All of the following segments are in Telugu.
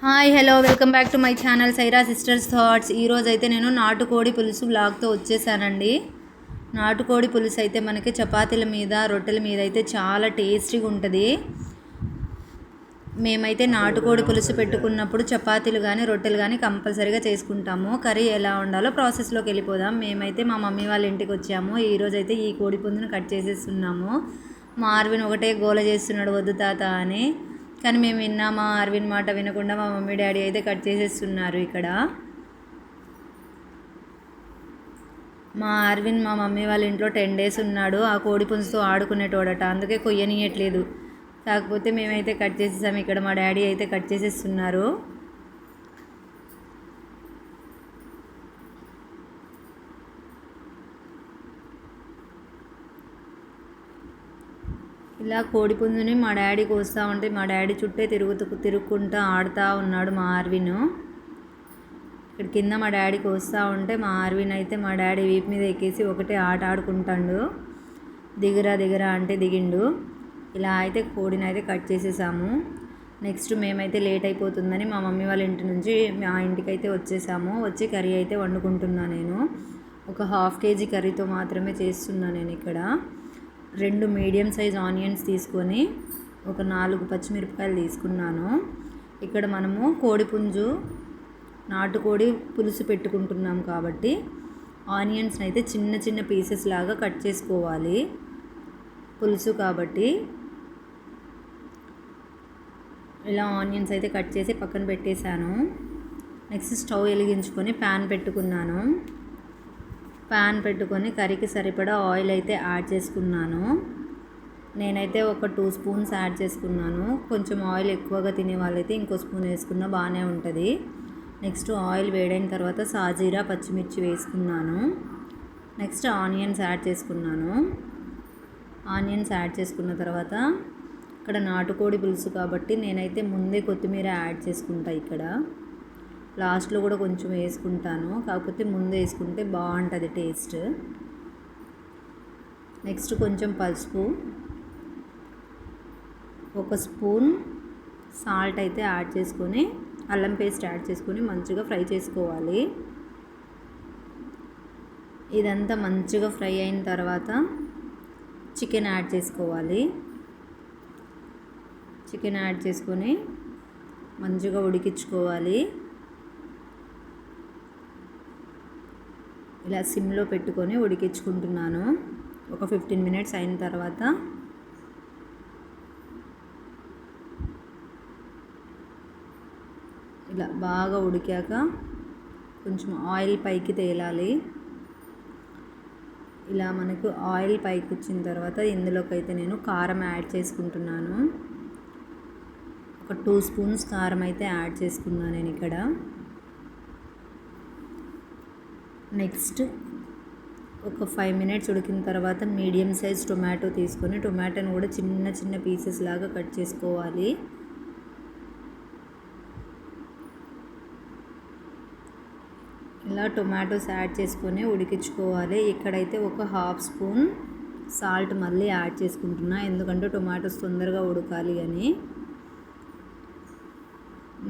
Hi hello welcome back to my channel Saira sisters thoughts. ఈరోజు అయితే నేను నాటుకోడి పులుసు బ్లాగ్తో వచ్చేసానండి. నాటుకోడి పులుసు అయితే మనకి చపాతీల మీద రొట్టెల మీద అయితే చాలా టేస్టీగా ఉంటుంది. మేమైతే నాటుకోడి పులుసు పెట్టుకున్నప్పుడు చపాతీలు కానీ రొట్టెలు కానీ కంపల్సరీగా చేసుకుంటాము. కర్రీ ఎలా ఉండాలో ప్రాసెస్లోకి వెళ్ళిపోదాం. మేమైతే మా మమ్మీ వాళ్ళ ఇంటికి వచ్చాము. ఈరోజు అయితే ఈ కోడి పుంజును కట్ చేసేస్తున్నాము. మా ఆర్విన్ ఒకటే గోల చేస్తున్నాడు వద్దు తాత అని. కానీ మేము విన్నామా అరవింద్ మాట వినకుండా మా మమ్మీ డాడీ అయితే కట్ చేసేస్తున్నారు. ఇక్కడ మా అరవింద్ మా మమ్మీ వాళ్ళ ఇంట్లో 10 days ఉన్నాడు. ఆ కోడి పుంజుతో ఆడుకునేటోడట, అందుకే కొయ్యనియట్లేదు. కాకపోతే మేమైతే కట్ చేసేసాము. ఇక్కడ మా డాడీ అయితే కట్ చేసేస్తున్నారు. ఇలా కోడిపుంజుని మా డాడీ కోస్తూ ఉంటే మా డాడీ చుట్టే తిరుగుకుంటూ ఆడుతూ ఉన్నాడు మా ఆర్విన్. ఇక్కడ కింద మా డాడీ కోస్తూ ఉంటే మా ఆర్విన్ అయితే మా డాడీ వీపు మీద ఎక్కేసి ఒకటే ఆట ఆడుకుంటాడు. దిగరా అంటే దిగిండు. ఇలా అయితే కోడిని అయితే కట్ చేసేసాము. నెక్స్ట్ మేమైతే లేట్ అయిపోతుందని మా మమ్మీ వాళ్ళ ఇంటి నుంచి మా ఇంటికి అయితే వచ్చేసాము. వచ్చి కర్రీ అయితే వండుకుంటున్నాను. నేను ఒక 1/2 kg కర్రీతో మాత్రమే చేస్తున్నాను. నేను ఇక్కడ 2 మీడియం సైజ్ ఆనియన్స్ తీసుకొని ఒక 4 పచ్చిమిరపకాయలు తీసుకున్నాను. ఇక్కడ మనము కోడిపుంజు నాటుకోడి పులుసు పెట్టుకుంటున్నాం కాబట్టి ఆనియన్స్ని అయితే చిన్న చిన్న పీసెస్ లాగా కట్ చేసుకోవాలి. పులుసు కాబట్టి ఇలా ఆనియన్స్ అయితే కట్ చేసి పక్కన పెట్టేశాను. నెక్స్ట్ స్టవ్ వెలిగించుకొని ప్యాన్ పెట్టుకొని కర్రీకి సరిపడా ఆయిల్ అయితే యాడ్ చేసుకున్నాను. నేనైతే ఒక 2 spoons యాడ్ చేసుకున్నాను. కొంచెం ఆయిల్ ఎక్కువగా తినే వాళ్ళైతే ఇంకో స్పూన్ వేసుకున్నా బాగానే ఉంటుంది. నెక్స్ట్ ఆయిల్ వేడైన తర్వాత సాజీరా పచ్చిమిర్చి వేసుకున్నాను. నెక్స్ట్ ఆనియన్స్ యాడ్ చేసుకున్నాను. ఆనియన్స్ యాడ్ చేసుకున్న తర్వాత ఇక్కడ నాటుకోడి పులుసు కాబట్టి నేనైతే ముందే కొత్తిమీర యాడ్ చేసుకుంటా. ఇక్కడ లాస్ట్లో కూడా కొంచెం వేసుకుంటాను, కాకపోతే ముందు వేసుకుంటే బాగుంటుంది టేస్ట్. నెక్స్ట్ కొంచెం పసుపు, 1 స్పూన్ సాల్ట్ అయితే యాడ్ చేసుకొని అల్లం పేస్ట్ యాడ్ చేసుకొని మంచిగా ఫ్రై చేసుకోవాలి. ఇదంతా మంచిగా ఫ్రై అయిన తర్వాత చికెన్ యాడ్ చేసుకోవాలి. చికెన్ యాడ్ చేసుకొని మంచిగా ఉడికించుకోవాలి. ఇలా సిమ్లో పెట్టుకొని ఉడికించుకుంటున్నాను. ఒక 15 minutes అయిన తర్వాత ఇలా బాగా ఉడికాక కొంచెం ఆయిల్ పైకి తేలాలి. ఇలా మనకు ఆయిల్ పైకి వచ్చిన తర్వాత ఇందులోకి అయితే నేను కారం యాడ్ చేసుకుంటున్నాను. ఒక 2 spoons కారం అయితే యాడ్ చేసుకున్నాను నేను ఇక్కడ. నెక్స్ట్ ఒక 5 minutes ఉడికిన తర్వాత మీడియం సైజ్ టొమాటో తీసుకొని టొమాటోని కూడా చిన్న చిన్న పీసెస్ లాగా కట్ చేసుకోవాలి. ఇలా టొమాటోస్ యాడ్ చేసుకొని ఉడికించుకోవాలి. ఇక్కడైతే ఒక 1/2 spoon సాల్ట్ మళ్ళీ యాడ్ చేసుకుంటున్నా, ఎందుకంటే టొమాటోస్ తొందరగా ఉడకాలి అని.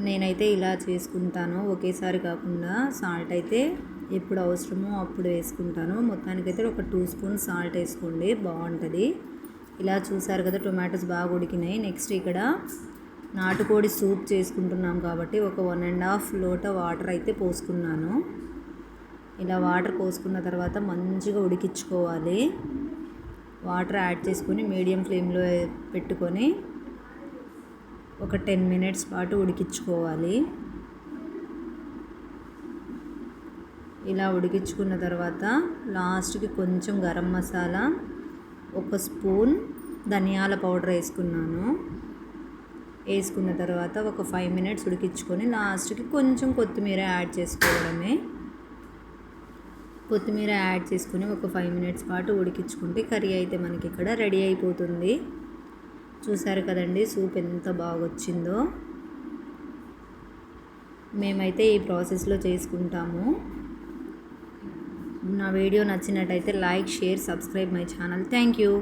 నేనైతే ఇలా చేసుకుంటాను, ఒకేసారి కాకుండా. సాల్ట్ అయితే ఎప్పుడు అవసరమో అప్పుడు వేసుకుంటాను. మొత్తానికైతే ఒక 2 spoons సాల్ట్ వేసుకోండి, బాగుంటుంది. ఇలా చూసారు కదా, టొమాటోస్ బాగా ఉడికినాయి. నెక్స్ట్ ఇక్కడ నాటుకోడి సూప్ చేసుకుంటున్నాం కాబట్టి ఒక 1.5 లోట వాటర్ అయితే పోసుకున్నాను. ఇలా వాటర్ పోసుకున్న తర్వాత మంచిగా ఉడికించుకోవాలి. వాటర్ యాడ్ చేసుకొని మీడియం ఫ్లేమ్లో పెట్టుకొని ఒక 10 minutes పాటు ఉడికించుకోవాలి. ఇలా ఉడికించుకున్న తర్వాత లాస్ట్కి కొంచెం గరం మసాలా, 1 స్పూన్ ధనియాల పౌడర్ వేసుకున్నాను. వేసుకున్న తర్వాత ఒక 5 minutes ఉడికించుకొని లాస్ట్కి కొంచెం కొత్తిమీర యాడ్ చేసుకోవడమే. కొత్తిమీర యాడ్ చేసుకొని ఒక 5 minutes పాటు ఉడికించుకుంటే కర్రీ అయితే మనకి ఇక్కడ రెడీ అయిపోతుంది. చూసారు కదండి సూప్ ఎంత బాగా వచ్చిందో. మేమైతే ఈ ప్రాసెస్లో చేసుకుంటాము. నా వీడియో నచ్చినట్టయితే like, share, subscribe my channel. Thank you.